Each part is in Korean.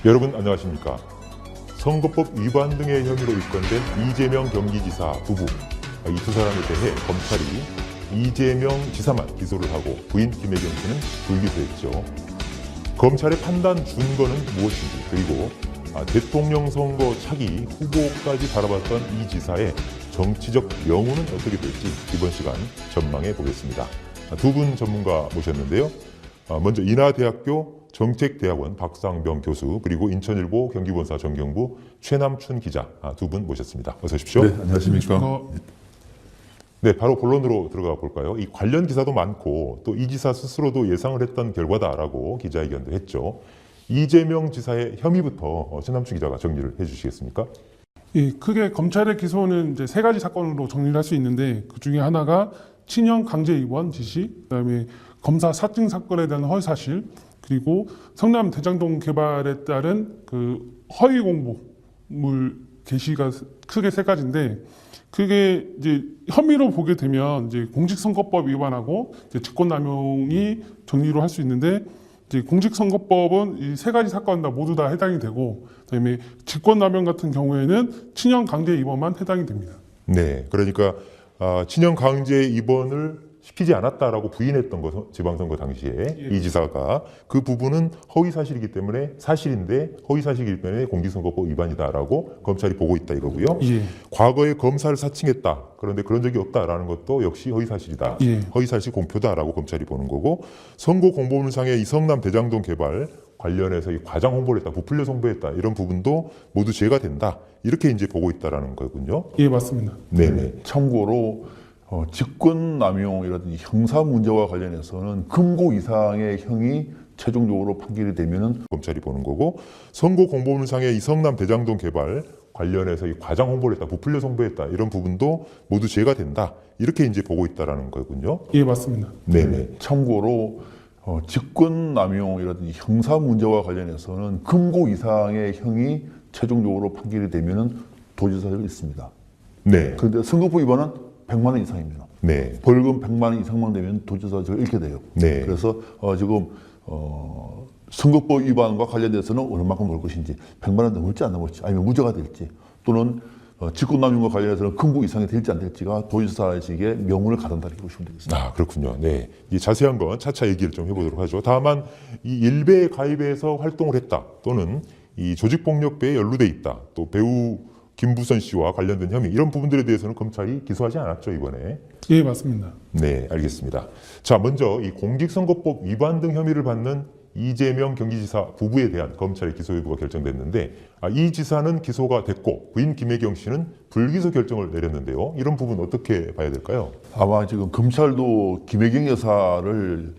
여러분 안녕하십니까? 선거법 위반 등의 혐의로 입건된 이재명 경기지사 부부, 이 두 사람에 대해 검찰이 이재명 지사만 기소를 하고 부인 김혜경 씨는 불기소했죠. 검찰의 판단 준거는 무엇인지, 그리고 대통령 선거 차기 후보까지 바라봤던 이 지사의 정치적 명운은 어떻게 될지 이번 시간 전망해 보겠습니다. 두 분 전문가 모셨는데요. 먼저 인하대학교 정책대학원 박상병 교수, 그리고 인천일보 경기본사 정경부 최남춘 기자, 두 분 모셨습니다. 어서 오십시오. 네, 안녕하십니까. 네, 바로 본론으로 들어가 볼까요? 이 관련 기사도 많고 또 이 지사 스스로도 예상을 했던 결과다라고 기자회견도 했죠. 이재명 지사의 혐의부터 최남춘 기자가 정리를 해주시겠습니까? 예, 크게 검찰의 기소는 이제 세 가지 사건으로 정리를 할 수 있는데, 그 중에 하나가 친형 강제 입원 지시, 그다음에 검사 사증 사건에 대한 허위 사실, 그리고 성남 대장동 개발에 따른 그 허위 공보물 게시가 크게 세 가지인데, 그게 이제 혐의로 보게 되면 이제 공직선거법 위반하고 이제 직권남용이 정리로 할 수 있는데, 이제 공직선거법은 이 세 가지 사건 모두 다 해당이 되고, 그다음에 직권남용 같은 경우에는 친형 강제 입원만 해당이 됩니다. 네, 그러니까 친형 강제 입원을 시키지 않았다라고 부인했던 거, 지방선거 당시에 예. 이 지사가 그 부분은 허위 사실이기 때문에, 사실인데 허위 사실이기 때문에 공직선거법 위반이다라고 검찰이 보고 있다 이거고요. 예. 과거에 검사를 사칭했다, 그런데 그런 적이 없다라는 것도 역시 허위 사실이다. 예. 허위 사실 공표다라고 검찰이 보는 거고, 선거 공보물상의 이 성남 대장동 개발 관련해서 이 과장 홍보를 했다, 부풀려 홍보했다, 이런 부분도 모두 죄가 된다, 이렇게 이제 보고 있다라는 거군요. 예, 맞습니다. 네네. 참고로 직권남용이라든지 형사 문제와 관련해서는 금고 이상의 형이 최종적으로 판결이 되면은 검찰이 보는 거고, 선거 공보물상의 이 성남 대장동 개발 관련해서 이 과장 홍보를 했다, 부풀려 홍보했다, 이런 부분도 모두 죄가 된다, 이렇게 이제 보고 있다라는 거군요. 예, 맞습니다. 네네. 참고로 직권남용이라든지 형사 문제와 관련해서는 금고 이상의 형이 최종적으로 판결이 되면은 도지사를 있습니다. 네. 그런데 선거법 위반은 100만 원 이상입니다. 네. 벌금 100만 원 이상만 되면 도지사직을 잃게 돼요. 네. 그래서 지금 선거법 위반과 관련돼서는 얼마만큼 벌 것인지, 100만 원 넘을지 안 넘을지, 아니면 무죄가 될지, 또는 직권남용과 관련해서는 금고 이상이 될지 안 될지가 도지사직의 명운을 가른다는 게 보시면 되겠습니다. 그렇군요. 네. 이 자세한 건 차차 얘기를 좀 해보도록 하죠. 다만 이 일베에 가입해서 활동을 했다, 또는 이 조직폭력배에 연루돼 있다, 또 배우 김부선 씨와 관련된 혐의, 이런 부분들에 대해서는 검찰이 기소하지 않았죠, 이번에. 예, 맞습니다. 네, 알겠습니다. 자, 먼저 이 공직선거법 위반 등 혐의를 받는 이재명 경기지사 부부에 대한 검찰의 기소 여부가 결정됐는데, 이 지사는 기소가 됐고 부인 김혜경 씨는 불기소 결정을 내렸는데요. 이런 부분 어떻게 봐야 될까요? 아마 지금 검찰도 김혜경 여사를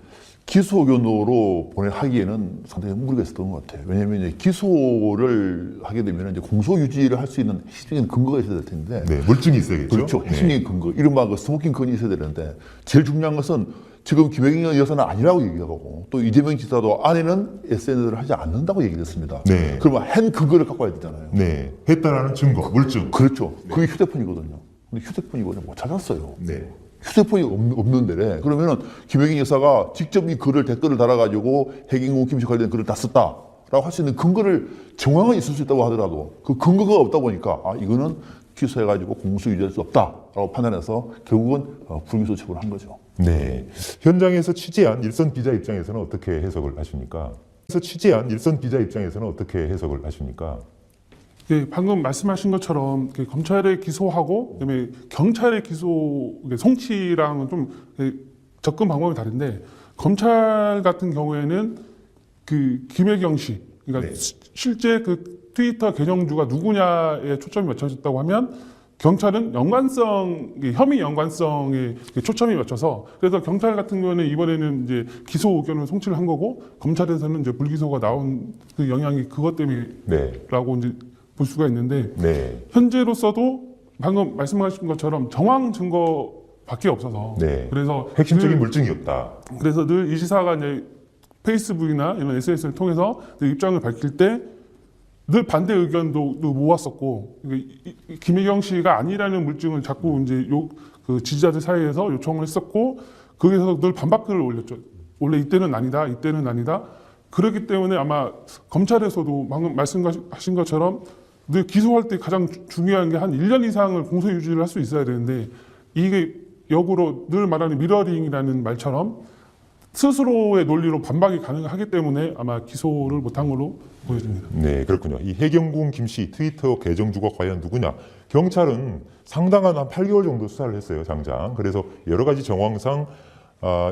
기소 의견으로 하기에는 상당히 무리가 있었던 것 같아요. 왜냐하면 이제 기소를 하게 되면 이제 공소 유지를 할 수 있는 핵심적인 근거가 있어야 될 텐데. 네, 물증이 있어야겠죠. 그렇죠. 핵심적인 근거. 이른바 그 스모킹 건이 있어야 되는데, 제일 중요한 것은 지금 김혜경 여사는 아니라고 얘기하고, 또 이재명 지사도 아내는 SNS를 하지 않는다고 얘기했습니다. 네. 그러면 한 근거를 갖고 와야 되잖아요. 네, 했다라는 증거, 물증. 그렇죠. 그게 휴대폰이거든요. 근데 휴대폰이 이거를 못 찾았어요. 네. 휴대폰이 없는데, 그러면은 김혜경 여사가 직접 이 글을 댓글을 달아가지고 해경공 김씨 관련 글을 다 썼다라고 할 수 있는 근거를 정황은 있을 수 있다고 하더라도 그 근거가 없다 보니까 이거는 기소해가지고 공소 유지할 수 없다라고 판단해서 결국은 불기소 처분을 한 거죠. 네. 현장에서 취재한 일선 기자 입장에서는 어떻게 해석을 하십니까? 일선 기자 입장에서는 어떻게 해석을 하십니까? 예, 방금 말씀하신 것처럼 검찰의 기소하고 그다음에 경찰의 기소 송치랑은 좀 접근 방법이 다른데, 검찰 같은 경우에는 그 김혜경 씨, 그러니까 네. 실제 그 트위터 계정주가 누구냐에 초점이 맞춰졌다고 하면, 경찰은 혐의 연관성에 초점이 맞춰서, 그래서 경찰 같은 경우는 이번에는 이제 기소 의견을 송치를 한 거고, 검찰에서는 이제 불기소가 나온 그 영향이 그것 때문에라고 이제 볼 수가 있는데, 네. 현재로서도 방금 말씀하신 것처럼 정황 증거밖에 없어서, 네. 그래서 핵심적인 물증이 없다. 그래서 늘 이 지사가 이제 페이스북이나 이런 SNS를 통해서 입장을 밝힐 때 늘 반대 의견도 모았었고, 김혜경 씨가 아니라는 물증을 자꾸 이제 그 지지자들 사이에서 요청을 했었고, 거기서 늘 반박글을 올렸죠. 원래 이때는 아니다, 이때는 아니다. 그렇기 때문에 아마 검찰에서도 방금 말씀하신 것처럼 늘 기소할 때 가장 중요한 게 한 1년 이상을 공소 유지를 할 수 있어야 되는데 이게 역으로 늘 말하는 미러링이라는 말처럼 스스로의 논리로 반박이 가능하기 때문에 아마 기소를 못한 걸로 보여집니다. 네, 그렇군요. 이 해경궁 김씨 트위터 계정주가 과연 누구냐? 경찰은 상당한 한 8개월 정도 수사를 했어요, 장장. 그래서 여러 가지 정황상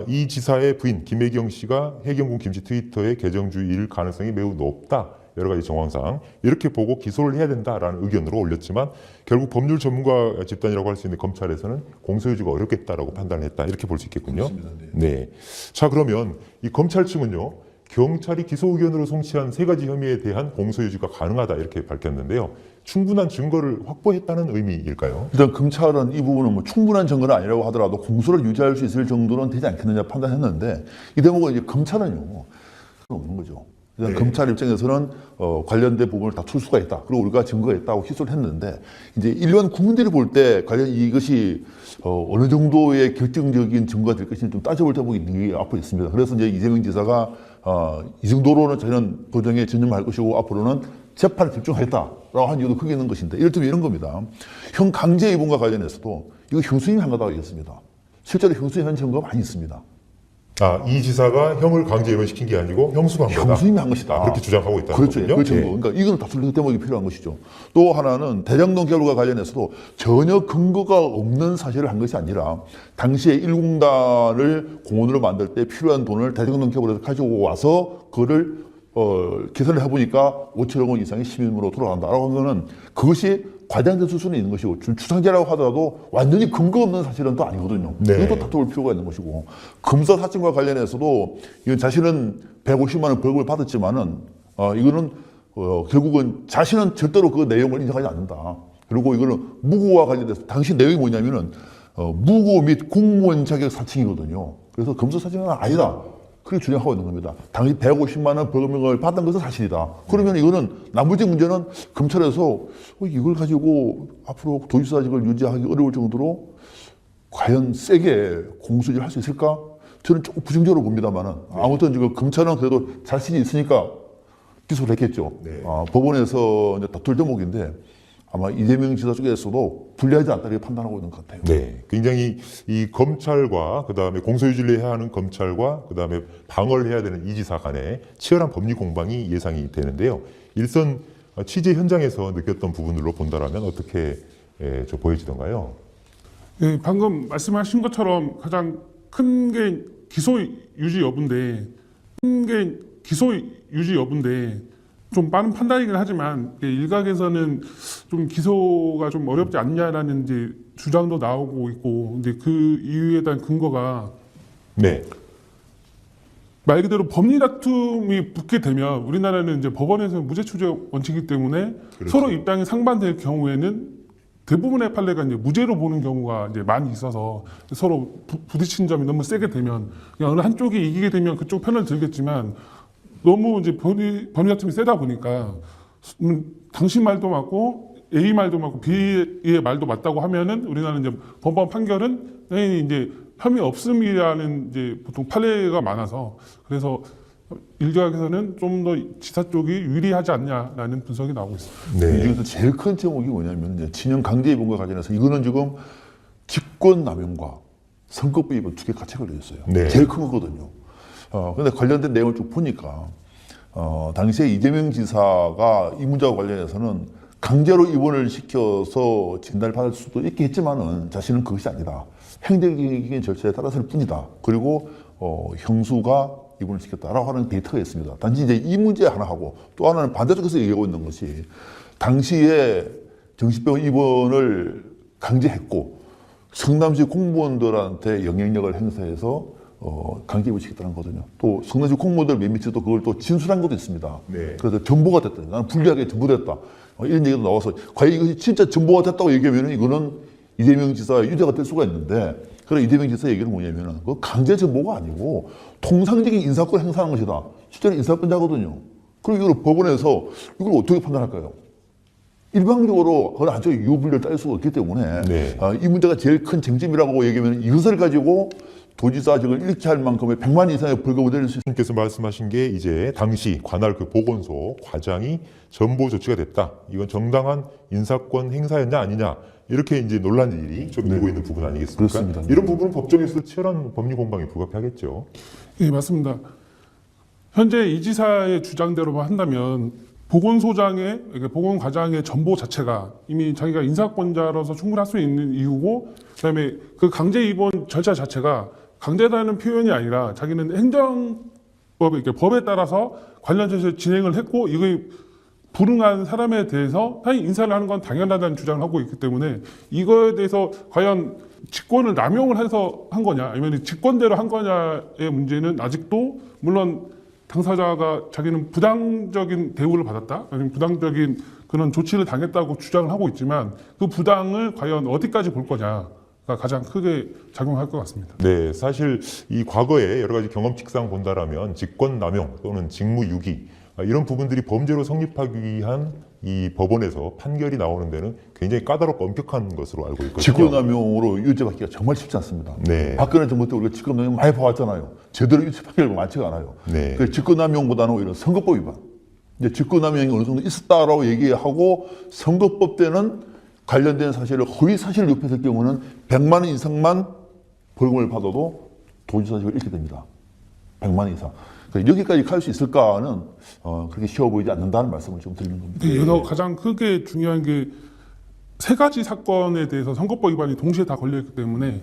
이 지사의 부인 김혜경 씨가 해경궁 김씨 트위터의 계정주일 가능성이 매우 높다. 여러 가지 정황상 이렇게 보고 기소를 해야 된다라는 의견으로 올렸지만 결국 법률 전문가 집단이라고 할 수 있는 검찰에서는 공소유지가 어렵겠다라고 판단을 했다. 이렇게 볼 수 있겠군요. 그렇습니다. 네. 자, 그러면 이 검찰 측은요. 경찰이 기소 의견으로 송치한 3가지 혐의에 대한 공소유지가 가능하다 이렇게 밝혔는데요. 충분한 증거를 확보했다는 의미일까요? 일단 검찰은 이 부분은 뭐 충분한 증거는 아니라고 하더라도 공소를 유지할 수 있을 정도는 되지 않겠느냐 판단했는데 이 대목은 이제 검찰은요 없는 거죠. 일단 네. 검찰 입장에서는 관련된 부분을 다툴 수가 있다. 그리고 우리가 증거가 있다고 기소를 했는데 이제 일반 국민들이 볼 때 관련 이것이 어느 정도의 결정적인 증거가 될 것인지 좀 따져볼 대목이 앞으로 있습니다. 그래서 이제 이재명 지사가 이 정도로는 저는 도정에 전념할 것이고 앞으로는 재판에 집중하겠다라고 한 이유도 크게 있는 것인데 이를테면 이런 겁니다. 형 강제 입원과 관련해서도 이거 형수님이 한 거다고 얘기했습니다. 실제로 형수님이 한 증거가 많이 있습니다. 이 지사가 형을 강제 입원시킨 게 아니고 형수가 한 거다. 형수님이 한 것이다. 그렇게 주장하고 있다는 그렇죠. 거군요. 그 증거. 예. 그러니까 이건 다툴 대목이 필요한 것이죠. 또 하나는 대장동 개발과 관련해서도 전혀 근거가 없는 사실을 한 것이 아니라 당시에 1공단을 공원으로 만들 때 필요한 돈을 대장동 개발에서 가지고 와서 그거를 계산을 해보니까 5천억 원 이상의 시민으로 돌아간다라고 하면은 그것이 과장된 수준이 있는 것이고 추상제라고 하더라도 완전히 근거 없는 사실은 또 아니거든요. 네. 이것도 다툴 필요가 있는 것이고 검사 사건과 관련해서도 이건 자신은 150만 원 벌금을 받았지만은 이거는 결국은 자신은 절대로 그 내용을 인정하지 않는다. 그리고 이거는 무고와 관련돼서 당시 내용이 뭐냐면은 무고 및 공무원 자격 사칭이거든요. 그래서 검사 사칭은 아니다. 그렇게 주장하고 있는 겁니다. 당시 150만 원 벌금을 받은 것은 사실이다. 그러면 이거는 나머지 문제는 검찰에서 이걸 가지고 앞으로 도지사직을 유지하기 어려울 정도로 과연 세게 공소유지를 할 수 있을까? 저는 조금 부정적으로 봅니다만은 아무튼 지금 검찰은 그래도 자신이 있으니까 기소를 했겠죠. 네. 법원에서 이제 다툴 대목인데 아마 이재명 지사 쪽에서도 불리하지 않다 이렇게 판단하고 있는 것 같아요. 네, 굉장히 이 검찰과 그다음에 공소유지를 해야 하는 검찰과 그다음에 방어를 해야 되는 이 지사 간에 치열한 법리 공방이 예상이 되는데요. 일선 취재 현장에서 느꼈던 부분으로 본다라면 어떻게 보여지던가요? 네, 방금 말씀하신 것처럼 가장 큰 게 기소 유지 여부인데 좀 빠른 판단이긴 하지만 일각에서는 좀 기소가 좀 어렵지 않냐라는 이제 주장도 나오고 있고 이제 그 이유에 대한 근거가 네, 말 그대로 법리 다툼이 붙게 되면 우리나라는 이제 법원에서 무죄 추재 원칙이기 때문에 그렇죠. 서로 입장이 상반될 경우에는 대부분의 판례가 이제 무죄로 보는 경우가 이제 많이 있어서 서로 부딪힌 점이 너무 세게 되면 그냥 어느 한쪽이 이기게 되면 그쪽 편을 들겠지만 너무 이제 법리 다툼이 세다 보니까 당신 말도 맞고 A 말도 맞고 B의 말도 맞다고 하면은 우리나라는 이제 법원 판결은 당연히 이제 혐의 없음이라는 이제 보통 판례가 많아서 그래서 일각에서는 좀 더 지사 쪽이 유리하지 않냐라는 분석이 나오고 있습니다. 네. 이 중에서 제일 큰 제목이 뭐냐면 이제 친형 강제 입원과 관련해서 이거는 지금 직권남용과 선거법 위반 두 개 같이 걸려 있어요. 네. 제일 큰 거거든요. 근데 관련된 내용을 쭉 보니까 당시에 이재명 지사가 이 문제와 관련해서는 강제로 입원을 시켜서 진단을 받을 수도 있게 했지만은 자신은 그것이 아니다. 행정적인 절차에 따라서일 뿐이다. 그리고 형수가 입원을 시켰다라고 하는 데이터가 있습니다. 단지 이제 이 문제 하나 하고 또 하나는 반대쪽에서 얘기하고 있는 것이 당시에 정신병원 입원을 강제했고 성남시 공무원들한테 영향력을 행사해서 강제 입원시켰다는 거거든요. 또 성남시 공무원들 몇몇이 또 그걸 또 진술한 것도 있습니다. 네. 그래서 전보가 됐다. 나는 불리하게 전보됐다. 이런 얘기도 나와서 과연 이것이 진짜 전보가 됐다고 얘기하면 이거는 이재명 지사의 유죄가 될 수가 있는데 그래 이재명 지사 얘기는 뭐냐면은 그 강제 전보가 아니고 통상적인 인사권 행사하는 것이다. 실제로 인사권자거든요. 그리고 이걸 법원에서 이걸 어떻게 판단할까요? 일방적으로 그건 한쪽에 유불리를 따질 수가 없기 때문에 네. 이 문제가 제일 큰 쟁점이라고 얘기하면 이것을 가지고 도지사직을 잃게 할 만큼의 100만 이상의 벌금을 내릴 수 있습니다. 께서 말씀하신 게 이제 당시 관할 그 보건소 과장이 전보 조치가 됐다. 이건 정당한 인사권 행사였냐 아니냐. 이렇게 이제 논란이 좀 일고 있는 부분 아니겠습니까? 그렇습니다. 이런 부분은 법정에서 치열한 법리 공방이 불가피하겠죠. 예, 맞습니다. 현재 이 지사의 주장대로만 한다면 보건소장의, 그러니까 보건과장의 전보 자체가 이미 자기가 인사권자로서 충분할 수 있는 이유고, 그다음에 그 강제 입원 절차 자체가 강제다는 표현이 아니라 자기는 행정법에, 그러니까 법에 따라서 관련 절차를 진행을 했고 이거에 불응한 사람에 대해서 당연히 인사를 하는 건 당연하다는 주장을 하고 있기 때문에 이거에 대해서 과연 직권을 남용을 해서 한 거냐 아니면 직권대로 한 거냐의 문제는 아직도 물론 당사자가 자기는 부당적인 대우를 받았다 아니면 부당적인 그런 조치를 당했다고 주장을 하고 있지만 그 부당을 과연 어디까지 볼 거냐가 가장 크게 작용할 것 같습니다. 네, 사실 이 과거에 여러 가지 경험칙상 본다라면 직권남용 또는 직무유기 이런 부분들이 범죄로 성립하기 위한 이 법원에서 판결이 나오는 데는 굉장히 까다롭고 엄격한 것으로 알고 있거든요. 직권남용으로 유죄받기가 정말 쉽지 않습니다. 네. 박근혜 정부 때 우리가 직권남용 많이 봐왔잖아요. 제대로 유죄 판결이 많지가 않아요. 네. 그래서 직권남용보다는 오히려 선거법 위반. 이제 직권남용이 어느 정도 있었다라고 얘기하고 선거법 때는 관련된 사실을 허위 사실을 유포했을 경우는 100만 원 이상만 벌금을 받아도 도지사직을 잃게 됩니다. 100만 원 이상. 그러니까 여기까지 갈 수 있을까는 그렇게 쉬워 보이지 않는다는 말씀을 좀 드리는 겁니다. 여기서 가장 크게 중요한 게 세 가지 사건에 대해서 선거법 위반이 동시에 다 걸려있기 때문에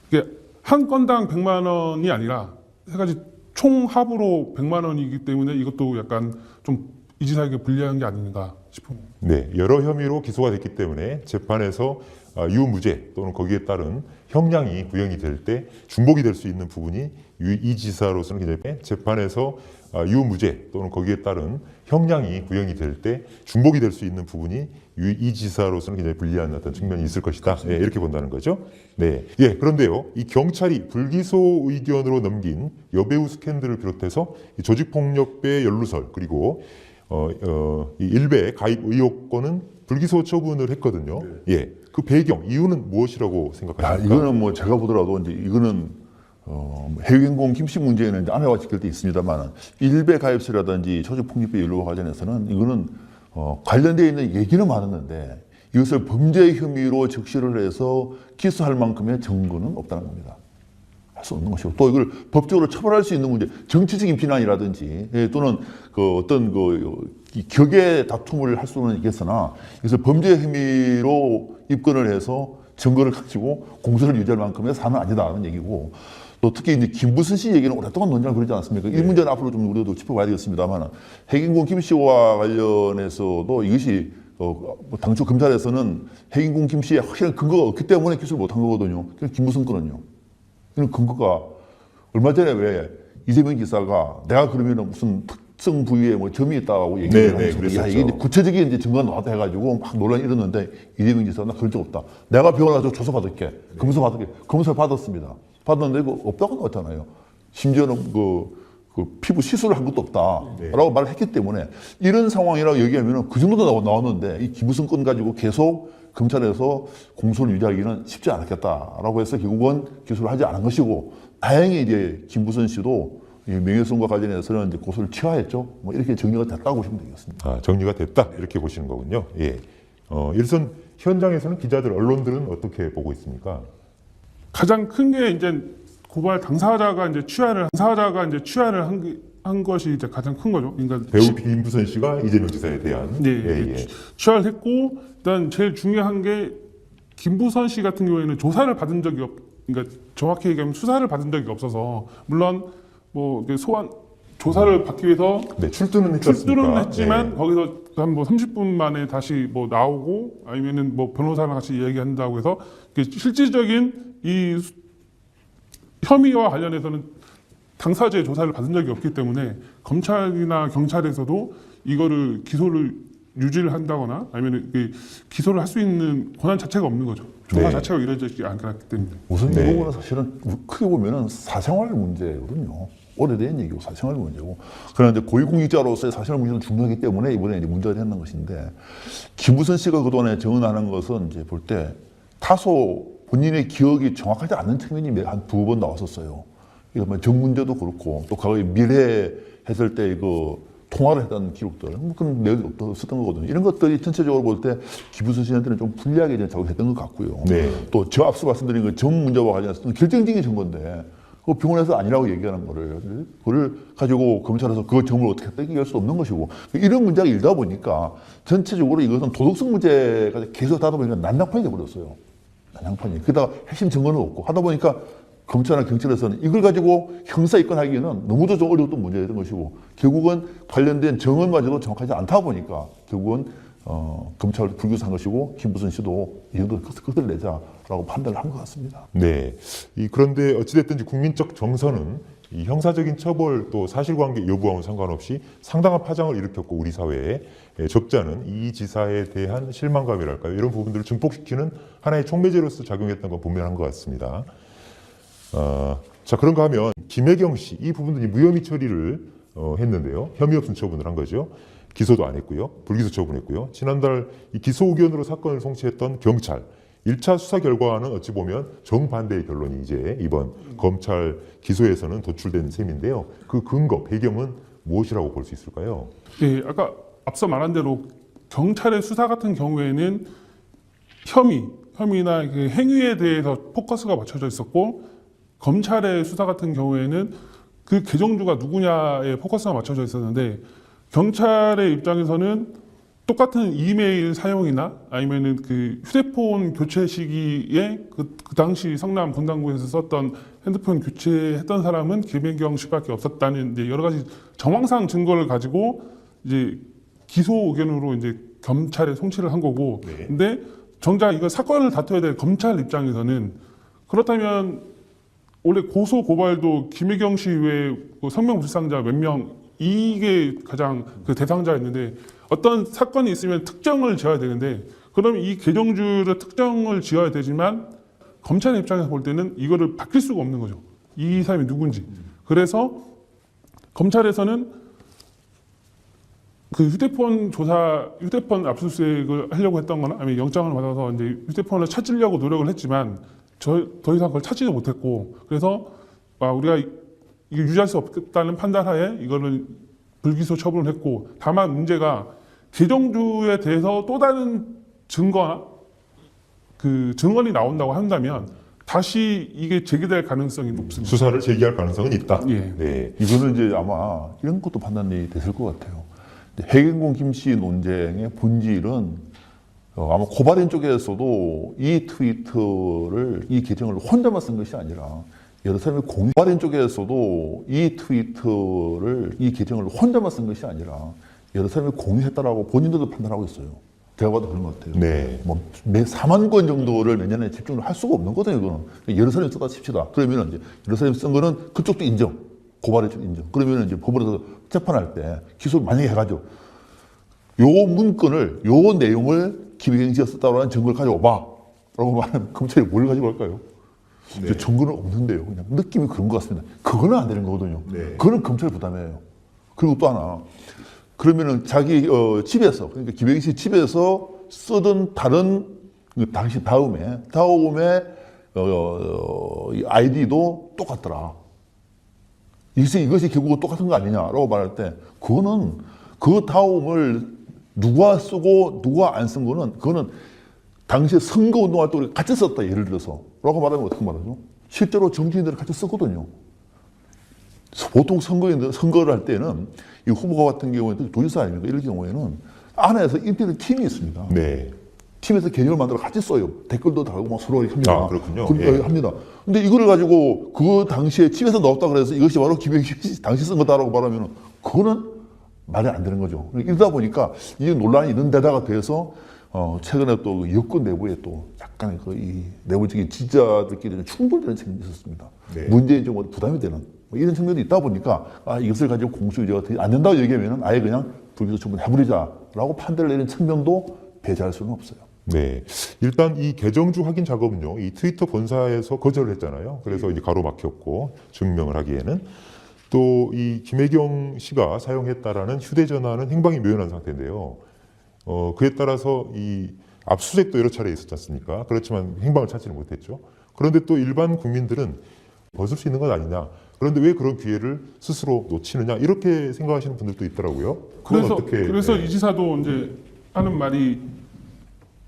이게 한 건당 100만 원이 아니라 세 가지 총합으로 100만 원이기 때문에 이것도 약간 좀 이 지사에게 불리한 게 아닌가 싶습니다. 네, 여러 혐의로 기소가 됐기 때문에 재판에서 유무죄 또는 거기에 따른 형량이 부여이 될 때 중복이 될 수 있는 부분이 이 지사로서는 굉장히 재판에서 유무죄 또는 거기에 따른 형량이 부여이 될 때 중복이 될 수 있는 부분이 이 지사로서는 굉장히 불리한 어떤 측면이 있을 것이다. 네, 이렇게 본다는 거죠. 네, 예, 그런데요, 이 경찰이 불기소 의견으로 넘긴 여배우 스캔들을 비롯해서 이 조직폭력배 연루설 그리고 이 일베 가입 의혹권은 불기소 처분을 했거든요. 예, 그 배경 이유는 무엇이라고 생각하십니까? 이거는 뭐 제가 보더라도 이제 이거는 해외행공 김씨 문제에는 이제 아내와 지킬 때 있습니다만 일베 가입설이라든지 조직폭력배 연루와 관련해서는 이거는 관련되어 있는 얘기는 많았는데 이것을 범죄 혐의로 적시를 해서 기소할 만큼의 증거는 없다는 겁니다. 할 수 없는 것이고 또 이걸 법적으로 처벌할 수 있는 문제, 정치적인 비난이라든지 또는 그 어떤 이 격의 다툼을 할 수는 있겠으나 그래서 범죄 혐의로 입건을 해서 증거를 가지고 공소를 유지할 만큼의 사안은 아니다라는 얘기고 또 특히 이제 김부선 씨 얘기는 오랫동안 논쟁을 벌이지 않았습니까? 이 문제는 앞으로 좀 우리도 짚어봐야 되겠습니다만 해경군 김 씨와 관련해서도 이것이 당초 검찰에서는 해경군 김 씨의 확실한 근거가 없기 때문에 기소를 못한 거거든요. 김부선 건은요. 이런 근거가 얼마 전에 왜 이재명 지사가 내가 그러면 무슨 특정 부위에 뭐 점이 있다고 얘기를 하면서 이게 이제 구체적인 이제 증거가 나왔다 해가지고 막 논란이 일었는데 이재명 지사가 나 그런 적 없다. 내가 병원 가서 조사 받을게. 검사 받을게. 검사를 받았습니다. 받았는데 이거 없다고 나왔잖아요. 심지어는 그 피부 시술을 한 것도 없다라고 말을 했기 때문에 이런 상황이라고 얘기하면 그 정도도 나왔는데 이 김우성 건 가지고 계속 검찰에서 공소를 유지하기는 쉽지 않았겠다라고 해서 결국은 기소를 하지 않은 것이고 다행히 이제 김부선 씨도 명예훼손과 관련해서는 이제 고소를 취하했죠. 뭐 이렇게 정리가 됐다고 보시면 되겠습니다. 아, 정리가 됐다 이렇게 보시는 거군요. 예. 일선 현장에서는 기자들, 언론들은 어떻게 보고 있습니까? 가장 큰 게 이제 고발 당사자가 이제 취하를 한 것이 이제 가장 큰 거죠. 그러니까 배우 김부선 씨가 이재명 지사에 대한 취하를 했고 일단 제일 중요한 게 김부선 씨 같은 경우에는 조사를 받은 적이 그러니까 정확히 얘기하면 수사를 받은 적이 없어서 물론 뭐 소환 조사를 받기 위해서 출두는 했지만 거기서 한 뭐 30분 만에 다시 뭐 나오고 아니면은 뭐 변호사랑 같이 이야기한다고 해서 실질적인 이 혐의와 관련해서는 당사자의 조사를 받은 적이 없기 때문에 검찰이나 경찰에서도 이거를 기소를 유지를 한다거나 아니면 기소를 할 수 있는 권한 자체가 없는 거죠. 조사 자체가 이루어지지 않았기 때문에. 우선 이 부분은 사실은 크게 보면은 사생활 문제거든요. 오래된 얘기고 사생활 문제고. 그러나 이제 고위공직자로서의 사생활 문제는 중요하기 때문에 이번에 이제 문제가 되는 것인데 김부선 씨가 그동안에 정언하는 것은 이제 볼 때 다소 본인의 기억이 정확하지 않는 측면이 한 두 번 나왔었어요. 이거 뭐 정 문제도 그렇고 또 과거에 미래 했을 때 그 통화를 했던 기록들 뭐 그런 내용이 없었던 거거든요. 이런 것들이 전체적으로 볼 때 기부선 씨한테는 좀 불리하게 작업했던 것 같고요. 네. 또 저 앞서 말씀드린 그 정 문제와 관련해서 결정적인 증거인데 그 병원에서 아니라고 얘기하는 거를 그걸 가지고 검찰에서 그 점을 어떻게 빼기할 수 없는 것이고 이런 문제가 일다 보니까 전체적으로 이것은 도덕성 문제가 계속 하다 보니까 난장판이 돼버렸어요. 난장판이. 게다가 핵심 증거는 없고 하다 보니까 검찰이나 경찰에서는 이걸 가지고 형사 입건하기에는 너무도 좀 어려웠던 문제였던 것이고 결국은 관련된 정언마저도 정확하지 않다 보니까 결국은 검찰을 불기소한 것이고 김부선 씨도 이 정도 끝을 내자라고 판단을 한 것 같습니다. 네. 그런데 어찌됐든지 국민적 정서는 이 형사적인 처벌 또 사실관계 여부와는 상관없이 상당한 파장을 일으켰고 우리 사회에 적자는 이 지사에 대한 실망감이랄까요? 이런 부분들을 증폭시키는 하나의 촉매제로서 작용했던 건 분명한 것 같습니다. 자, 그런가 하면 김혜경 씨 이 부분들이 무혐의 처리를 했는데요. 혐의 없음 처분을 한 거죠. 기소도 안 했고요. 불기소 처분했고요. 지난달 이 기소 의견으로 사건을 송치했던 경찰 1차 수사 결과와는 어찌 보면 정반대의 결론이 이제 이번 검찰 기소에서는 도출된 셈인데요. 그 근거, 배경은 무엇이라고 볼 수 있을까요? 예, 아까 앞서 말한 대로 경찰의 수사 같은 경우에는 혐의나 그 행위에 대해서 포커스가 맞춰져 있었고 검찰의 수사 같은 경우에는 그 개정주가 누구냐에 포커스가 맞춰져 있었는데 경찰의 입장에서는 똑같은 이메일 사용이나 아니면은 그 휴대폰 교체 시기에 그 당시 성남 분당구에서 썼던 핸드폰 교체했던 사람은 김혜경 씨밖에 없었다는 이제 여러 가지 정황상 증거를 가지고 이제 기소 의견으로 이제 검찰에 송치를 한 거고, 네. 근데 정작 이거 사건을 다퉈야 될 검찰 입장에서는 그렇다면 원래 고소 고발도 김혜경 씨 외에 성명불상자 몇 명 이게 가장 그 대상자였는데 어떤 사건이 있으면 특정을 지어야 되는데 그러면 이 개정주를 특정을 지어야 되지만 검찰 입장에서 볼 때는 이거를 바뀔 수가 없는 거죠. 이 사람이 누군지. 그래서 검찰에서는 그 휴대폰 압수수색을 하려고 했던 거나 아니면 영장을 받아서 이제 휴대폰을 찾으려고 노력을 했지만 더 이상 그걸 찾지도 못했고 그래서 우리가 이게 유지할 수 없다는 판단하에 이거는 불기소 처분을 했고 다만 문제가 개정주에 대해서 또 다른 증거나 그 증언이 나온다고 한다면 다시 이게 제기될 가능성이 높습니다. 수사를 제기할 가능성은 있다. 예. 네. 이거는 이제 아마 이런 것도 판단이 됐을 것 같아요. 해경공 김씨 논쟁의 본질은 아마 고발인 쪽에서도 이 트위터를 이 계정을 혼자만 쓴 것이 아니라 여러 사람이 고발인 쪽에서도 이 트위터를 이 계정을 혼자만 쓴 것이 아니라 여러 사람이 공유했다라고 본인들도 판단하고 있어요. 제가 봐도 그런 것 같아요. 네. 매 4만 건 정도를 내년에 집중을 할 수가 없는 거거든요. 이거는 여러 사람이 썼다 칩시다. 그러면 이제 여러 사람이 쓴 거는 그쪽도 인정, 고발의 쪽 인정. 그러면 이제 법원에서 재판할 때 기소를 만약에 해가지고 요 문건을 요 내용을 김혜경 씨가 썼다고 하는 증거를 가져와봐 라고 말하면 검찰이 뭘 가지고 갈까요? 네. 증거는 없는데요. 그냥 느낌이 그런 것 같습니다. 그거는 안 되는 거거든요. 네. 그거는 검찰 부담이에요. 그리고 또 하나 그러면은 자기 집에서 그러니까 김혜경 씨 집에서 쓰던 다른 당시 다음에 이 아이디도 똑같더라. 이것이 결국은 똑같은 거 아니냐라고 말할 때 그거는 그 다음을 누가 쓰고 누가 안 쓴 거는 그거는 당시에 선거운동할 때 우리가 같이 썼다 예를 들어서 라고 말하면 어떻게 말하죠? 실제로 정치인들이 같이 썼거든요. 보통 선거를 할 때는 이 후보가 같은 경우에는 도지사 아닙니까? 이럴 경우에는 안에서 인터넷 팀이 있습니다. 네. 팀에서 계정을 만들어 같이 써요. 댓글도 달고 막 서로 합니다. 아, 그렇군요. 예. 합니다. 근데 이거를 가지고 그 당시에 집에서 나왔다 그래서 이것이 바로 김혜경 씨 당시 쓴 거다라고 말하면 그거는 말이 안 되는 거죠. 이러다 보니까 이 논란이 있는 데다가 돼서 최근에 또 여권 내부에 또 약간 이 내부적인 지지자들끼리 충돌되는 측면이 있었습니다. 네. 문재인 정부 부담이 되는 이런 측면도 있다 보니까 이것을 가지고 공수유지가 안 된다고 얘기하면 아예 그냥 불기소 처분 해버리자라고 판단을 내린 측면도 배제할 수는 없어요. 네. 일단 이 개정주 확인 작업은요, 이 트위터 본사에서 거절을 했잖아요. 그래서 이제 가로막혔고, 증명을 하기에는. 또 이 김혜경 씨가 사용했다라는 휴대전화는 행방이 묘연한 상태인데요. 그에 따라서 이 압수수색도 여러 차례 있었지 않습니까? 그렇지만 행방을 찾지는 못했죠. 그런데 또 일반 국민들은 벗을 수 있는 건 아니냐. 그런데 왜 그런 기회를 스스로 놓치느냐 이렇게 생각하시는 분들도 있더라고요. 그래서 네. 이 지사도 이제 하는 말이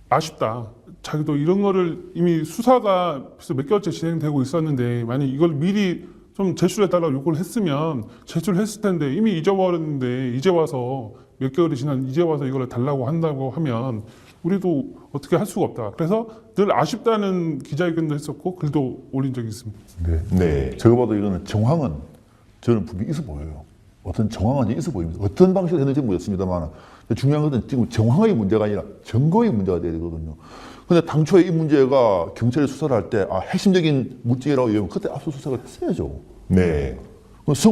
아쉽다. 자기도 이런 거를 이미 수사가 벌써 몇 개월째 진행되고 있었는데 만약 이걸 미리 좀 제출해달라고 요구를 했으면 제출했을 텐데 이미 잊어버렸는데 이제 와서 몇 개월이 지난 이제 와서 이걸 달라고 한다고 하면 우리도 어떻게 할 수가 없다. 그래서 늘 아쉽다는 기자회견도 했었고 글도 올린 적이 있습니다. 네. 제가 봐도 이거는 정황은 저는 분명히 있어 보여요. 어떤 정황은 있어 보입니다. 어떤 방식으로 했는지 모르겠습니다만 중요한 것은 지금 정황의 문제가 아니라 증거의 문제가 돼야 되거든요. 근데 당초에 이 문제가 경찰이 수사를 할 때 핵심적인 물증이라고 얘기하면 그때 압수수색을 했어야죠. 네.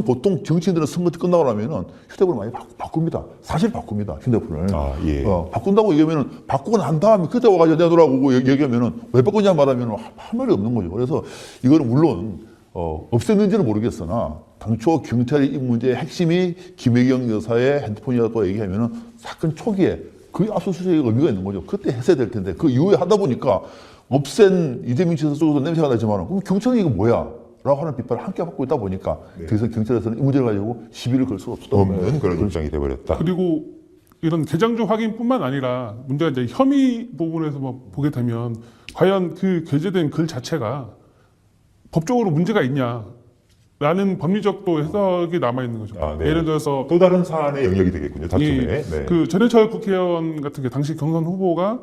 보통 정치인들은 선거 끝나고 나면은 휴대폰을 많이 바꿉니다. 사실 바꿉니다. 휴대폰을. 예. 바꾼다고 얘기하면은 바꾸고 난 다음에 그때 와가지고 내놓으라고 얘기하면은 왜 바꾸냐 말하면은 할 말이 없는 거죠. 그래서 이거는 물론 없앴는지는 모르겠으나 당초 경찰이 이 문제의 핵심이 김혜경 여사의 핸드폰이라고 얘기하면은 사건 초기에 그 압수수색의 의미가 있는 거죠. 그때 했어야 될 텐데 그 이후에 하다 보니까 없앤 이재명 지사 쪽에서 냄새가 나지만 그럼 경찰이 이거 뭐야? 라고 하는 비판을 함께 받고 있다 보니까 더 이상 경찰에서는 이 문제를 가지고 시비를 걸 수가 없었다. 없는 그런 입장이 돼버렸다. 그리고 이런 계정주 확인뿐만 아니라 문제가 이제 혐의 부분에서 보게 되면 과연 그 게재된 글 자체가 법적으로 문제가 있냐라는 법리적 또 해석이 남아 있는 거죠. 네. 예를 들어서 또 다른 사안의 영역이 되겠군요. 다툼에. 네. 그 전해철 국회의원 같은 게 당시 경선 후보가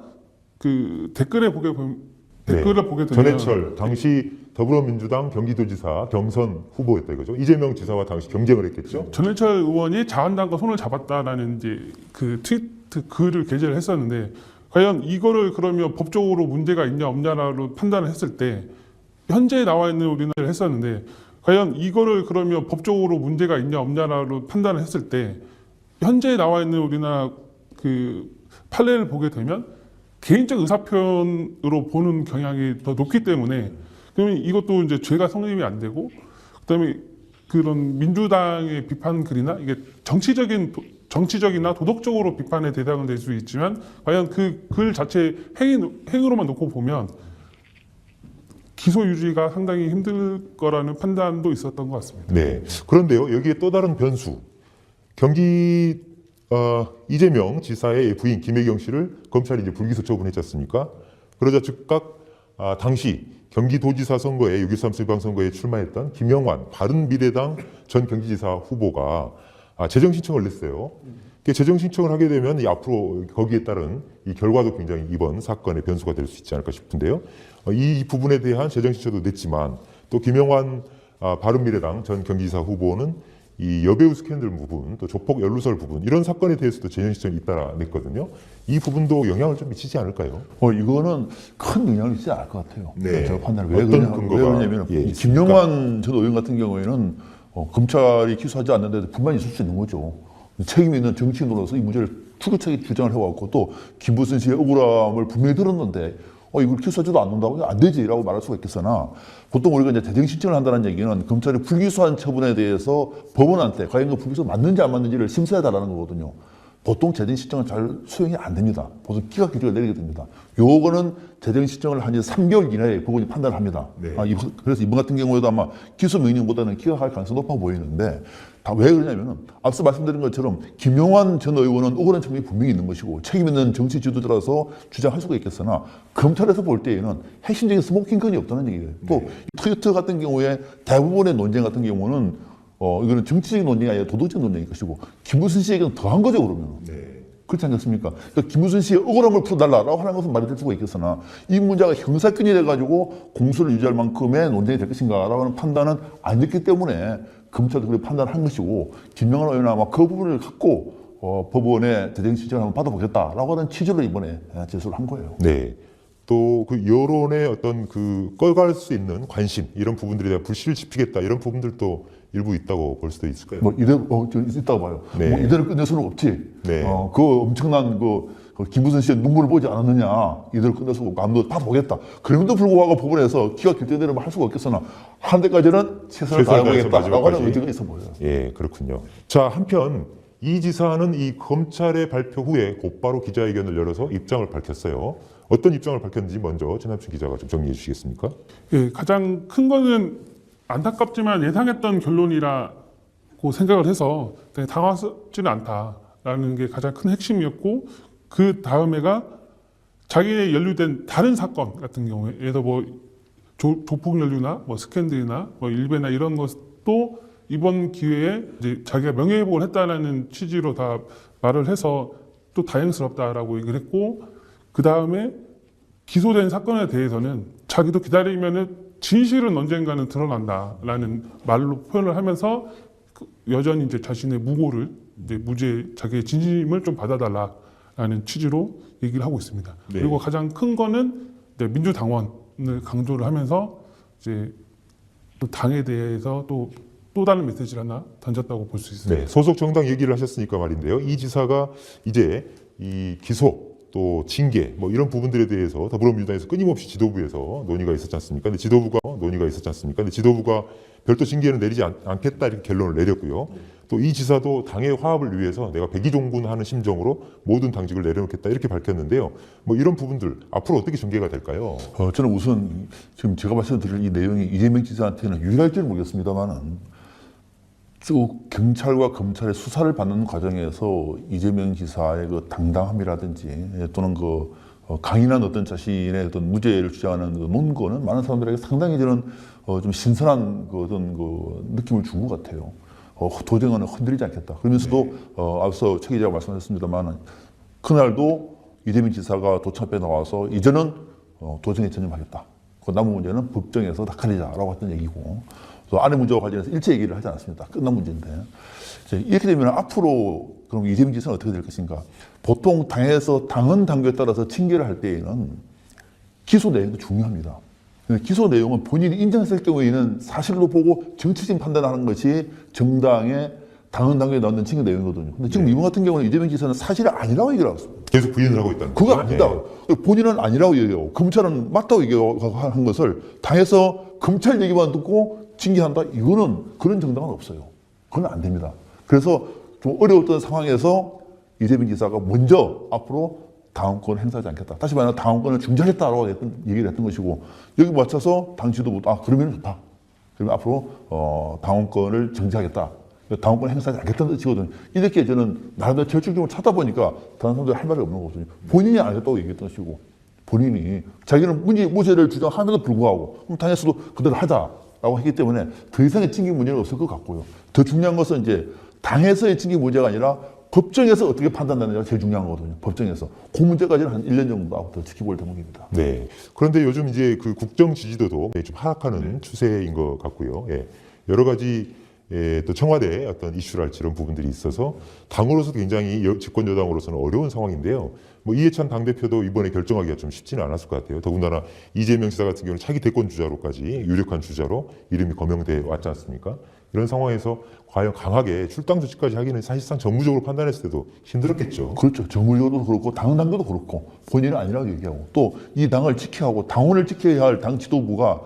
그 댓글을 보게 되면 전해철 당시 더불어민주당 경기도지사 경선 후보였다 이거죠. 이재명 지사와 당시 경쟁을 했겠죠. 전해철 의원이 자한당과 손을 잡았다라는 이제 그 트위트 글을 게재를 했었는데 과연 이거를 그러면 법적으로 문제가 있냐 없냐로 판단을 했을 때 현재 나와 있는 우리나라를 했었는데 과연 이거를 그러면 법적으로 문제가 있냐 없냐로 판단을 했을 때 현재 나와 있는 우리나라 그 판례를 보게 되면 개인적 의사표현으로 보는 경향이 더 높기 때문에 그러면 이것도 이제 죄가 성립이 안 되고 그다음에 그런 민주당의 비판 글이나 이게 정치적이나 도덕적으로 비판의 대상은 될 수 있지만 과연 그 글 자체 행위로만 놓고 보면 기소 유지가 상당히 힘들 거라는 판단도 있었던 것 같습니다. 네. 그런데요, 여기에 또 다른 변수. 이재명 지사의 부인 김혜경 씨를 검찰이 이제 불기소 처분했지 않습니까? 그러자 즉각 당시 경기도지사 선거에 6.13 지방선거에 출마했던 김영환 바른미래당 전 경기지사 후보가 재정 신청을 냈어요. 재정 신청을 하게 되면 이 앞으로 거기에 따른 이 결과도 굉장히 이번 사건의 변수가 될 수 있지 않을까 싶은데요. 이 부분에 대한 재정 신청도 냈지만 또 김영환 바른미래당 전 경기지사 후보는 이 여배우 스캔들 부분, 또 조폭 연루설 부분 이런 사건에 대해서도 재정 신청이 잇따라 냈거든요. 이 부분도 영향을 좀 미치지 않을까요? 이거는 큰 영향을 미치지 않을 것 같아요. 네. 제가 판단을 왜 그러냐면 김영환 전 의원 같은 경우에는 검찰이 기소하지 않는데 불만이 있을 수 있는 거죠. 책임 있는 정치인으로서 이 문제를 투구차게 주장을 해왔고 또 김부선 씨의 억울함을 분명히 들었는데 이걸 기소하지도 않는다고 안 되지라고 말할 수가 있겠으나 보통 우리가 이제 재정 신청을 한다는 얘기는 검찰이 불기소한 처분에 대해서 법원한테 과연 그 불기소 맞는지 안 맞는지를 심사해달라는 거거든요. 보통 재정 신청은 잘 수용이 안 됩니다. 보통 기각 규칙을 내리게 됩니다. 요거는 재정 신청을 한 지 3개월 이내에 법원이 판단을 합니다. 네. 그래서 이번 같은 경우에도 아마 기소 명령보다는 기각할 가능성이 높아 보이는데 왜 그러냐면은 앞서 말씀드린 것처럼 김용환 전 의원은 억울한 측면이 분명히 있는 것이고 책임 있는 정치 지도자라서 주장할 수가 있겠으나 검찰에서 볼 때에는 핵심적인 스모킹건이 없다는 얘기예요. 또 트위터 같은 경우에 대부분의 논쟁 같은 경우는 이거는 정치적인 논쟁이 아니라 도덕적인 논쟁일 것이고 김무선 씨에게는 더한 거죠 그러면. 그렇지 않겠습니까? 그러니까 김무선 씨의 억울함을 풀어달라고 하는 것은 말이 될 수가 있겠으나 이 문제가 형사건이 돼가지고 공소를 유지할 만큼의 논쟁이 될 것인가라고 하는 판단은 안 됐기 때문에 검찰도 그렇게 판단을 한 것이고 김영환 의원은 아마 그 부분을 갖고 법원에 재정 신청을 한번 받아보겠다라고 하는 취지로 이번에 제소를 한 거예요. 네. 또 그 여론의 어떤 그 끌어갈 수 있는 관심 이런 부분들에 대한 불씨를 지피겠다 이런 부분들도 일부 있다고 볼 수도 있을까요? 이대로 있다고 봐요. 네. 이대로 끝낼 수는 없지. 네. 그 엄청난 그 김무선 씨의 눈물을 보지 않았느냐. 이대로 끝낼 수 없고 아무도 받아보겠다. 그럼에도 불구하고 법원에서 기각 결정되려면 할 수가 없겠으나 한 데까지는 최선을 다해보겠다라고 하는 의지가 있어 보여요. 예, 그렇군요. 자, 한편 이 지사는 이 검찰의 발표 후에 곧바로 기자회견을 열어서 입장을 밝혔어요. 어떤 입장을 밝혔는지 먼저 최남춘 기자가 좀 정리해 주시겠습니까? 예, 가장 큰 거는 안타깝지만 예상했던 결론이라고 생각을 해서 당황스럽지는 않다라는 게 가장 큰 핵심이었고, 그 다음에가 자기에 연루된 다른 사건 같은 경우에 예를 들어 뭐 조폭 연루나 뭐 스캔들이나 뭐 일베나 이런 것도 이번 기회에 이제 자기가 명예회복을 했다라는 취지로 다 말을 해서 또 다행스럽다라고 얘기를 했고, 그 다음에 기소된 사건에 대해서는 자기도 기다리면은 진실은 언젠가는 드러난다라는 말로 표현을 하면서 여전히 이제 자신의 무고를 이제 무죄 자기의 진심을 좀 받아달라라는 취지로 얘기를 하고 있습니다. 네. 그리고 가장 큰 거는 이제 민주당원을 강조를 하면서 이제 또 당에 대해서 또 다른 메시지를 하나 던졌다고 볼 수 있습니다. 네, 소속 정당 얘기를 하셨으니까 말인데요. 이 지사가 이제 이 기소 또 징계 뭐 이런 부분들에 대해서 더불어민주당에서 끊임없이 지도부에서 논의가 있었지 않습니까? 근데 지도부가 별도 징계는 내리지 않겠다 이렇게 결론을 내렸고요. 또 이 지사도 당의 화합을 위해서 내가 백의종군하는 심정으로 모든 당직을 내려놓겠다 이렇게 밝혔는데요. 뭐 이런 부분들 앞으로 어떻게 전개가 될까요? 저는 우선 지금 제가 말씀드릴 이 내용이 이재명 지사한테는 유리할지는 모르겠습니다만은 경찰과 검찰의 수사를 받는 과정에서 이재명 지사의 그 당당함이라든지 또는 그 강인한 어떤 자신의 어떤 무죄를 주장하는 그 논거는 많은 사람들에게 상당히 저는 좀 신선한 그 어떤 그 느낌을 준 것 같아요. 도정은 흔들리지 않겠다. 그러면서도 앞서 최 기자가 말씀하셨습니다만 그날도 이재명 지사가 도청 앞에 나와서 이제는 도정에 전념하겠다. 그 남은 문제는 법정에서 다 가리자라고 했던 얘기고, 또 안의 문제와 관련해서 일체 얘기를 하지 않았습니다. 끝난 문제인데 이렇게 되면 앞으로 그럼 이재명 지사는 어떻게 될 것인가? 보통 당에서 당헌 당규에 따라서 징계를 할 때에는 기소 내용도 중요합니다. 기소 내용은 본인이 인정했을 경우에는 사실로 보고 정치적인 판단하는 것이 정당의 당헌 당규에 넣는 징계 내용이거든요. 근데 지금 이번 같은 경우는 이재명 지사는 사실이 아니라고 얘기를 하고 있습니다. 계속 부인을 하고 있다는 그거 거죠? 아니다. 본인은 아니라고 얘기하고 검찰은 맞다고 얘기한 것을 당에서 검찰 얘기만 듣고 징계한다? 이거는 그런 정당은 없어요. 그건 안 됩니다. 그래서 좀 어려웠던 상황에서 이재명 지사가 먼저 앞으로 당원권을 행사하지 않겠다. 다시 말하면 당원권을 중지하겠다라고 얘기를 했던 것이고, 여기 맞춰서 당 지도부도 그러면 좋다. 그러면 앞으로 당원권을 정지하겠다. 당원권을 행사하지 않겠다는 뜻이거든요. 이렇게 저는 나름대로 절충점을 찾다 보니까 다른 사람들이 할 말이 없는 거거든요. 본인이 안 했다고 얘기했던 것이고, 본인이 자기는 무죄를 주장하면서 불구하고 그럼 당에서도 그대로 하자라고 했기 때문에 더 이상의 징계 문제는 없을 것 같고요. 더 중요한 것은 이제 당에서의 징계 문제가 아니라 법정에서 어떻게 판단하느냐가 제일 중요한 거거든요. 법정에서. 그 문제까지는 한 1년 정도 더 지켜볼 대목입니다. 네. 그런데 요즘 이제 그 국정 지지도도 좀 하락하는 추세인 것 같고요. 예. 여러 가지 또 청와대의 어떤 이슈랄지 이런 부분들이 있어서 당으로서도 굉장히 집권 여당으로서는 어려운 상황인데요. 뭐 이해찬 당대표도 이번에 결정하기가 좀 쉽지는 않았을 것 같아요. 더군다나 이재명 지사 같은 경우는 차기 대권 주자로까지 유력한 주자로 이름이 거명돼 왔지 않습니까? 이런 상황에서 과연 강하게 출당 조치까지 하기는 사실상 정무적으로 판단했을 때도 힘들었겠죠. 그렇죠. 정무적으로도 그렇고 당당도 그렇고 본인은 아니라고 얘기하고 또 이 당을 지켜야 하고 당원을 지켜야 할 당 지도부가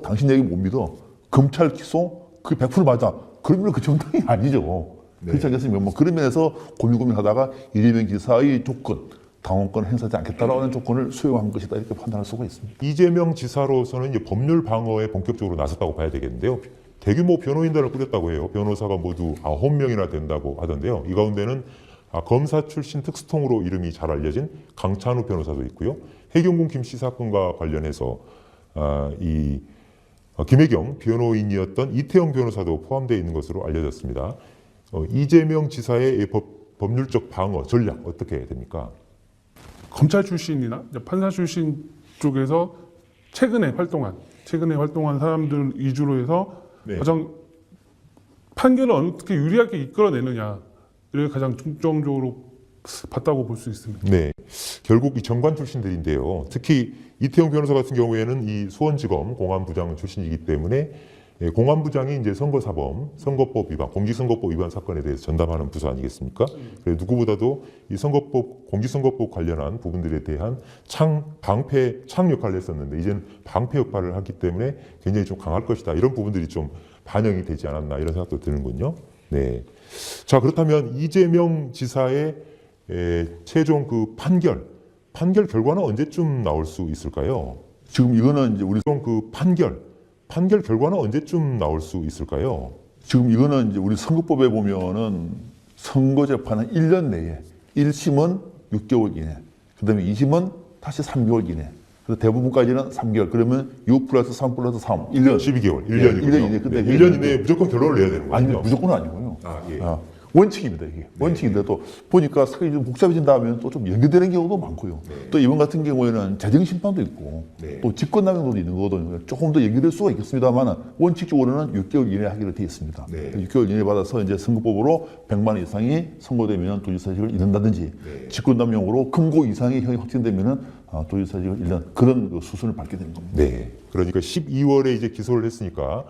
당신 얘기 못 믿어. 검찰 기소 그게 100% 맞아. 그러면 그 정당이 아니죠. 네. 그렇지 않겠습니까? 뭐 그런 면에서 고민하다가 이재명 지사의 조건 당원권을 행사하지 않겠다라고 하는 조건을 수용한 것이다 이렇게 판단할 수가 있습니다. 이재명 지사로서는 이제 법률 방어에 본격적으로 나섰다고 봐야 되겠는데요. 대규모 변호인단을 꾸렸다고 해요. 변호사가 모두 9명이나 된다고 하던데요. 이 가운데는 검사 출신 특수통으로 이름이 잘 알려진 강찬우 변호사도 있고요. 해경군 김씨 사건과 관련해서 김혜경 변호인이었던 이태영 변호사도 포함되어 있는 것으로 알려졌습니다. 이재명 지사의 법률적 방어 전략 어떻게 됩니까? 검찰 출신이나 판사 출신 쪽에서 최근에 활동한 사람들 위주로 해서 네. 가장 판결을 어떻게 유리하게 이끌어내느냐를 가장 중점적으로 봤다고 볼 수 있습니다. 네, 결국 이 정관 출신들인데요. 특히 이태영 변호사 같은 경우에는 이 수원지검 공안부장 출신이기 때문에 공안부장이 이제 선거사범, 선거법 위반, 공직선거법 위반 사건에 대해서 전담하는 부서 아니겠습니까? 그래서 누구보다도 이 선거법, 공직선거법 관련한 부분들에 대한 방패 역할을 했었는데 이제는 방패 역할을 하기 때문에 굉장히 좀 강할 것이다. 이런 부분들이 좀 반영이 되지 않았나 이런 생각도 드는군요. 네. 자, 그렇다면 이재명 지사의 최종 그 판결 결과는 언제쯤 나올 수 있을까요? 지금 이거는 이제 우리 그 판결 결과는 언제쯤 나올 수 있을까요? 지금 이거는 이제 우리 선거법에 보면은 선거 재판은 1년 내에 1심은 6개월 이내, 그다음에 2심은 다시 3개월 이내. 그래서 대부분까지는 3개월. 그러면 6 플러스 3 플러스 3, 1년. 12개월, 1년이군요. 1년 이내. 근데 1년 이내에 무조건 결론을 내야 되는 아니, 거군요. 무조건은 아니고요. 아, 예. 원칙입니다, 이게. 원칙인데 또 보니까 사실이 좀 복잡해진다 하면 또 좀 연계되는 경우도 많고요. 또 이번 같은 경우에는 재정심판도 있고 또 직권남용도 있는 거거든요. 조금 더 연계될 수가 있겠습니다만 원칙적으로는 6개월 이내에 하기로 되어 있습니다. 6개월 이내에 받아서 이제 선거법으로 100만 원 이상이 선고되면 도지사직을 잃는다든지 직권남용으로 금고 이상의 형이 확정되면 도지사직을 잃는 그런 그 수순을 밟게 되는 겁니다. 네. 그러니까 12월에 이제 기소를 했으니까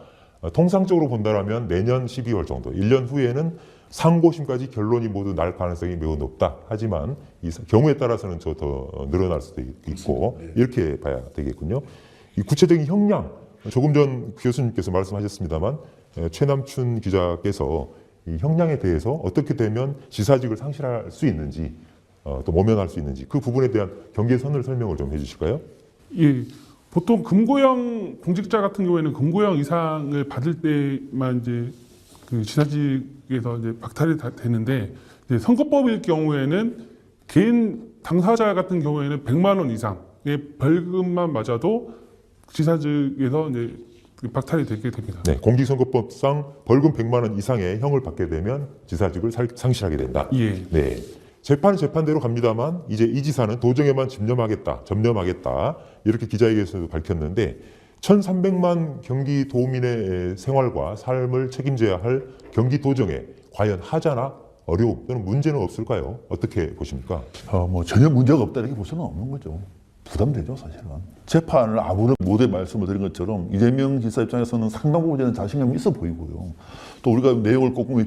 통상적으로 본다라면 내년 12월 정도, 1년 후에는 상고심까지 결론이 모두 날 가능성이 매우 높다. 하지만 이 경우에 따라서는 더 늘어날 수도 있고 이렇게 봐야 되겠군요. 이 구체적인 형량, 조금 전 교수님께서 말씀하셨습니다만 최남춘 기자께서 이 형량에 대해서 어떻게 되면 지사직을 상실할 수 있는지 또 모면할 수 있는지 그 부분에 대한 경계선을 설명을 좀 해주실까요? 예, 보통 금고형 공직자 같은 경우에는 금고형 이상을 받을 때만 이제 그 지사직에서 이제 박탈이 되는데 이제 선거법일 경우에는 개인 당사자 같은 경우에는 100만 원 이상의 벌금만 맞아도 지사직에서 이제 박탈이 되게 됩니다. 네, 공직선거법상 벌금 100만 원 이상의 형을 받게 되면 지사직을 상실하게 된다. 예. 네. 재판은 재판대로 갑니다만 이제 이 지사는 도정에만 점령하겠다 이렇게 기자회견에서도 밝혔는데 1,300만 경기도민의 생활과 삶을 책임져야 할 경기도정에 과연 하자나 어려움 또는 문제는 없을까요? 어떻게 보십니까? 뭐 전혀 문제가 없다 이렇게 볼 수는 없는 거죠. 부담되죠, 사실은. 재판을 아무런 모두에 말씀을 드린 것처럼 이재명 지사 입장에서는 상당 부분에는 자신감이 있어 보이고요. 또 우리가 내용을 꼼꼼히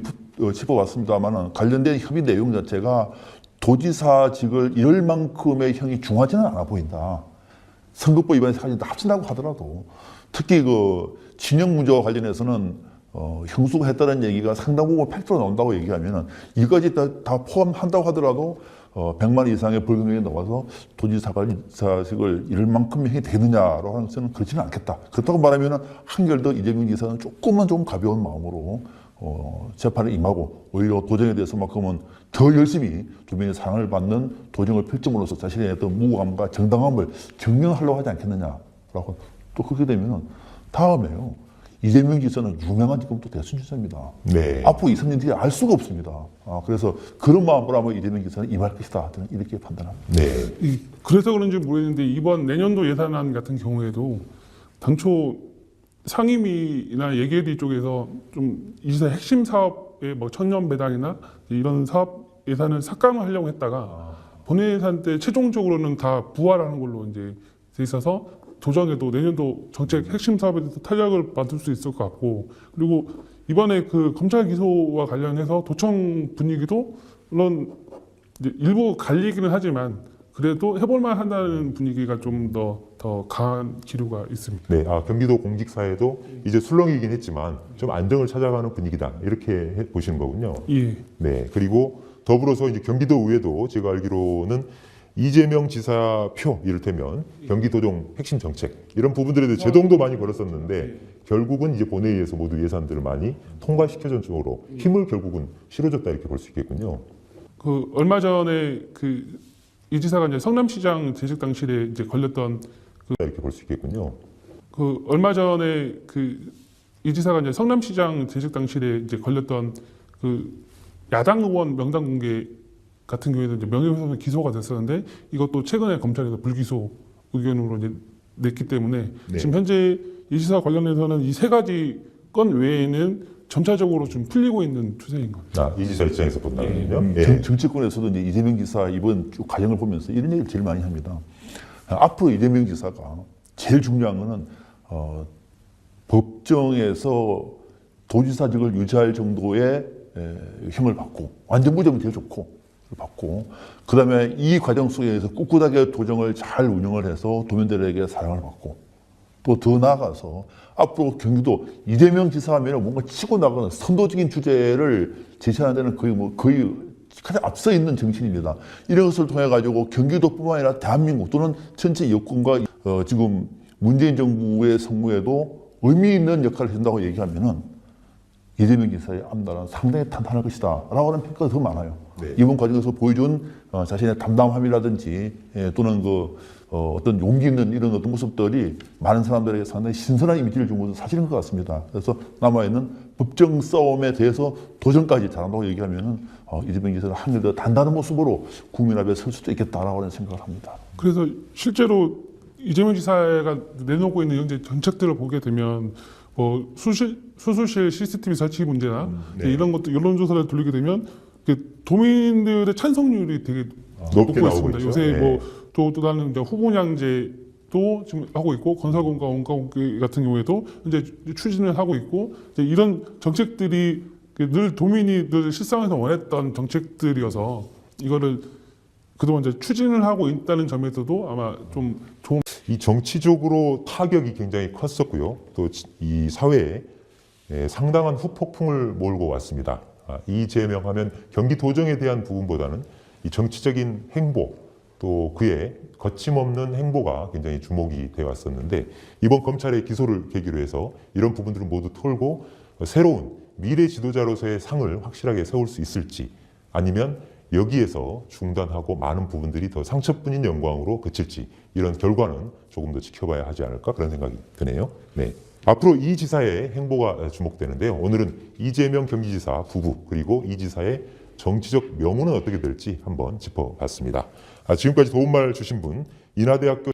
짚어봤습니다만 관련된 협의 내용 자체가 도지사직을 잃을 만큼의 형이 중하지는 않아 보인다. 선거법 위반까지 다 합친다고 하더라도 특히 그 진영 문제와 관련해서는 형수가 했다는 얘기가 상당 부분 팩트로 나온다고 얘기하면은 이까지 다 포함한다고 하더라도 100만 원 이상의 벌금이 나와서 도지사직을 잃을 만큼의 형이 되느냐로 하는 것은 그렇지는 않겠다. 그렇다고 말하면은 한결 더 이재명 지사는 조금만 좀 가벼운 마음으로 재판에 임하고 오히려 도정에 대해서만큼은 더 열심히 주민의 사랑을 받는 도정을 펼침으로써 자신의 어떤 무감과 정당함을 증명하려고 하지 않겠느냐라고 또 그렇게 되면 다음에요. 이재명 지사는 유명한 지금 또 대선 주자입니다. 네. 앞으로 2, 3년 뒤에 알 수가 없습니다. 그래서 그런 마음으로 아마 이재명 지사는 임할 것이다. 저는 이렇게 판단합니다. 네. 그래서 그런지 모르겠는데 이번 내년도 예산안 같은 경우에도 당초 상임위나 예결위 쪽에서 좀 이 지사 핵심 사업의 뭐 천년 배당이나 이런 사업 예산을 삭감을 하려고 했다가 본회 예산 때 최종적으로는 다 부활하는 걸로 이제 돼 있어서 도정에도 내년도 정책 핵심 사업에 대해서 탄력을 받을 수 있을 것 같고 그리고 이번에 그 검찰 기소와 관련해서 도청 분위기도 물론 이제 일부 갈리기는 하지만 그래도 해볼만 한다는 분위기가 좀 더 강한 기류가 있습니다. 네, 경기도 공직사회도 이제 술렁이긴 했지만 좀 안정을 찾아가는 분위기다 이렇게 보시는 거군요. 예. 네, 그리고 더불어서 이제 경기도 의회도 제가 알기로는 이재명 지사 표 이를테면 경기도정 핵심 정책 이런 부분들에 대해 제동도 많이 걸었었는데 결국은 이제 본회의에서 모두 예산들을 많이 통과시켜준 쪽으로 힘을 결국은 실어줬다 이렇게 볼 수 있겠군요. 그 얼마 전에 그 이 지사가 이제 성남시장 재직 당시에 이제 걸렸던 이렇게 볼 수 있겠군요. 그 얼마 전에 그 이 지사가 이제 성남시장 재직 당시에 이제 걸렸던 그 야당 의원 명단 공개 같은 경우에도 이제 명예훼손 기소가 됐었는데 이것도 최근에 검찰에서 불기소 의견으로 이제 냈기 때문에 네. 지금 현재 이 지사 관련해서는 이 세 가지 건 외에는 점차적으로 좀 풀리고 있는 추세인 겁니다. 이 지사 입장에서 본다면요. 예. 정치권에서도 이제 이재명 지사 이번 쭉 과정을 보면서 이런 얘기를 제일 많이 합니다. 앞으로 이재명 지사가 제일 중요한 거는 법정에서 도지사직을 유지할 정도의 힘을 받고 완전 무죄면 제일 좋고 받고 그다음에 이 과정 속에서 꿋꿋하게 도정을 잘 운영을 해서 도민들에게 사랑을 받고 또 더 나아가서 앞으로 경기도 이재명 지사 하면 뭔가 치고 나가는 선도적인 주제를 제시하는 데는 거의 가장 앞서 있는 정치인입니다. 이런 것을 통해 가지고 경기도뿐만 아니라 대한민국 또는 전체 여권과 지금 문재인 정부의 성무에도 의미 있는 역할을 해준다고 얘기하면은 이재명 지사의 앞날은 상당히 탄탄할 것이다 라고 하는 평가가 더 많아요. 네. 이번 과정에서 보여준 자신의 담담함이라든지 또는 어떤 용기 있는 이런 어떤 모습들이 많은 사람들에게 상당히 신선한 이미지를 준 것은 사실인 것 같습니다. 그래서 남아있는 법정 싸움에 대해서 도전까지 잘한다고 얘기하면은 이재명 지사는 한결 더 단단한 모습으로 국민 앞에 설 수도 있겠다라고 하는 생각을 합니다. 그래서 실제로 이재명 지사가 내놓고 있는 현재 정책들을 보게 되면 뭐 수술실 CCTV 설치 문제나 네. 이런 것도 여론조사를 돌리게 되면 도민들의 찬성률이 되게 높게 높고 나오고 있습니다. 있죠. 요새 네. 또 다른 이제 후보냥제도 지금 하고 있고 건설공과 원가공개 같은 경우에도 이제 추진을 하고 있고 이제 이런 정책들이 늘 도민이 늘 실상에서 원했던 정책들이어서 이거를 그동안 이제 추진을 하고 있다는 점에서도 아마 좀 좋은. 이 정치적으로 타격이 굉장히 컸었고요. 또 이 사회에 상당한 후폭풍을 몰고 왔습니다. 이재명 하면 경기도정에 대한 부분보다는 이 정치적인 행보 또 그의 거침없는 행보가 굉장히 주목이 되어 왔었는데 이번 검찰의 기소를 계기로 해서 이런 부분들을 모두 털고 새로운 미래 지도자로서의 상을 확실하게 세울 수 있을지 아니면 여기에서 중단하고 많은 부분들이 더 상처뿐인 영광으로 그칠지 이런 결과는 조금 더 지켜봐야 하지 않을까 그런 생각이 드네요. 네. 앞으로 이 지사의 행보가 주목되는데요. 오늘은 이재명 경기지사 부부 그리고 이 지사의 정치적 명운은 어떻게 될지 한번 짚어봤습니다. 지금까지 도움말 주신 분 인하대학교